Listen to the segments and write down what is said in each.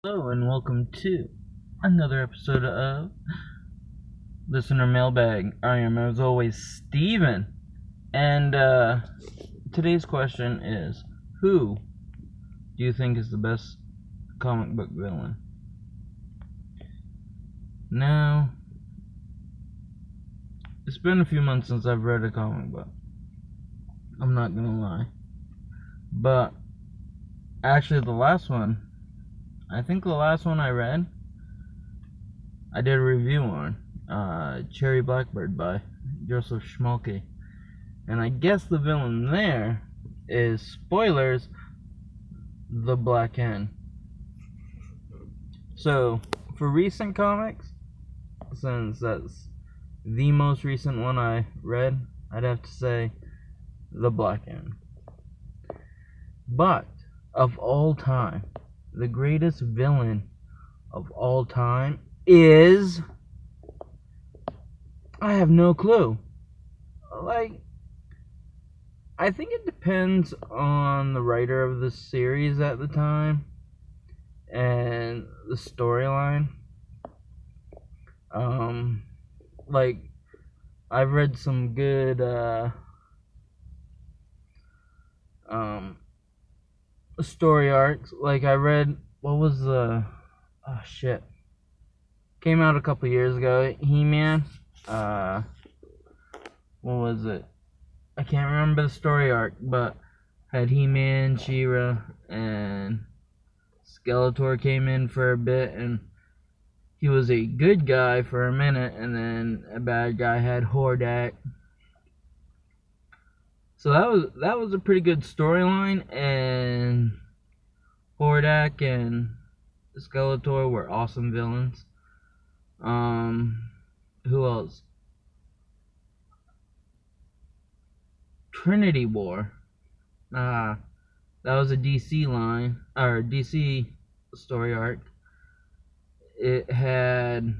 Hello and welcome to another episode of Listener Mailbag. I am, as always, Steven. And today's question is, who do you think is the best comic book villain? Now, it's been a few months since I've read a comic book. I'm not gonna lie. But, actually I think the last one I read, I did a review on Cherry Blackbird by Joseph Schmalke. And I guess the villain there is, spoilers, the Black Hen. So, for recent comics, since that's the most recent one I read, I'd have to say the Black Hen. But, of all time, the greatest villain of all time is... I have no clue. I think it depends on the writer of the series at the time and the storyline. I've read some good story arcs. Like, I read, came out a couple years ago, He-Man. What was it? I can't remember the story arc, but had He-Man, She-Ra, and Skeletor came in for a bit, and he was a good guy for a minute, and then a bad guy had Hordak. So that was a pretty good storyline, and Hordak and Skeletor were awesome villains. Who else? Trinity War. That was a DC line, or DC story arc. It had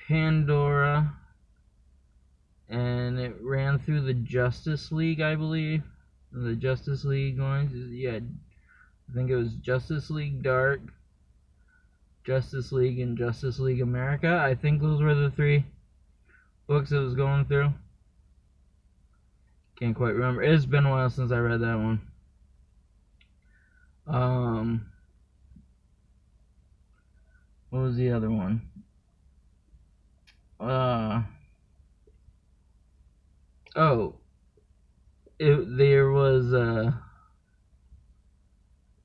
Pandora, and it ran through the Justice League, I believe. The Justice League lines. Yeah, I think it was Justice League Dark, Justice League, and Justice League America. I think those were the three books it was going through. Can't quite remember. It's been a while since I read that one. What was the other one? There was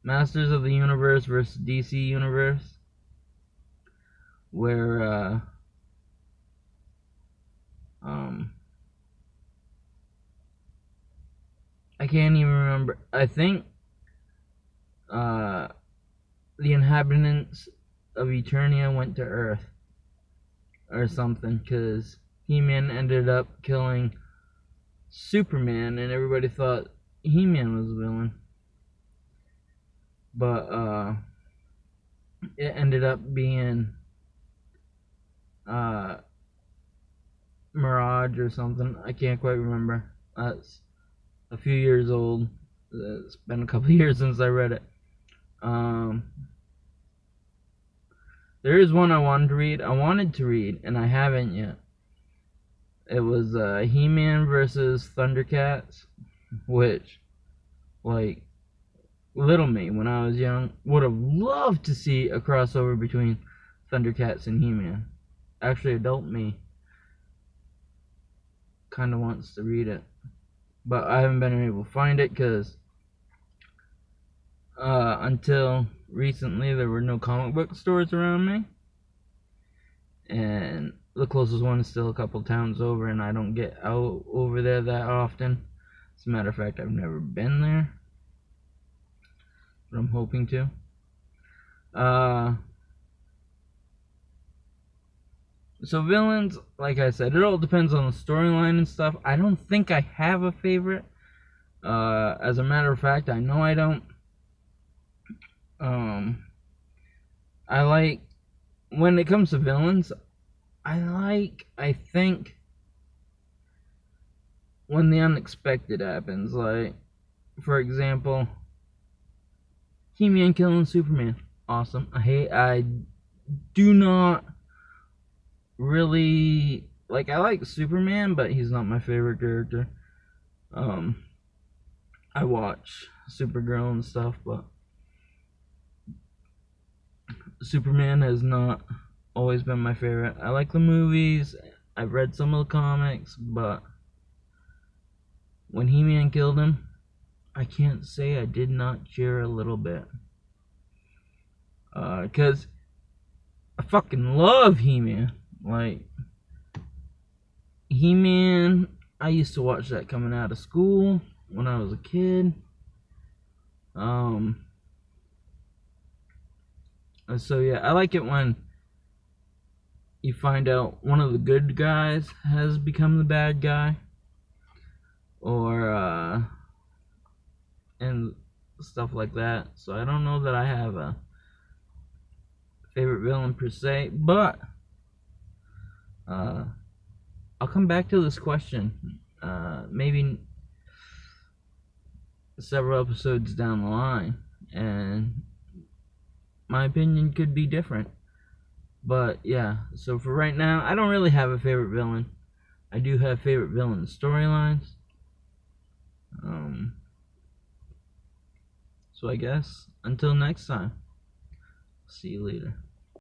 Masters of the Universe versus DC Universe, where I can't even remember. I think the inhabitants of Eternia went to Earth or something, because He-Man ended up killing Superman, and everybody thought He-Man was the villain. But it ended up being Mirage or something. I can't quite remember. That's a few years old. It's been a couple years since I read it. There is one I wanted to read, and I haven't yet. It was He-Man versus Thundercats, which, little me, when I was young, would have loved to see a crossover between Thundercats and He-Man. Actually, adult me kind of wants to read it, but I haven't been able to find it, because until recently there were no comic book stores around me, and the closest one is still a couple towns over, and I don't get out over there that often. As a matter of fact, I've never been there, but I'm hoping to. So villains, like I said, it all depends on the storyline and stuff. I don't think I have a favorite. As a matter of fact, I know I don't. When it comes to villains, I think, when the unexpected happens. Like, for example, He-Man killing Superman. Awesome. I do not really like. I like Superman, but he's not my favorite character. I watch Supergirl and stuff, but Superman has not always been my favorite. I like the movies. I've read some of the comics, but when He-Man killed him, I can't say I did not cheer a little bit. Because I fucking love He-Man. Like, He-Man, I used to watch that coming out of school when I was a kid. So yeah, I like it when you find out one of the good guys has become the bad guy, or and stuff like that. So I don't know that I have a favorite villain per se, but I'll come back to this question maybe several episodes down the line, and my opinion could be different. But yeah, so for right now, I don't really have a favorite villain. I do have favorite villain storylines. So I guess until next time, see you later.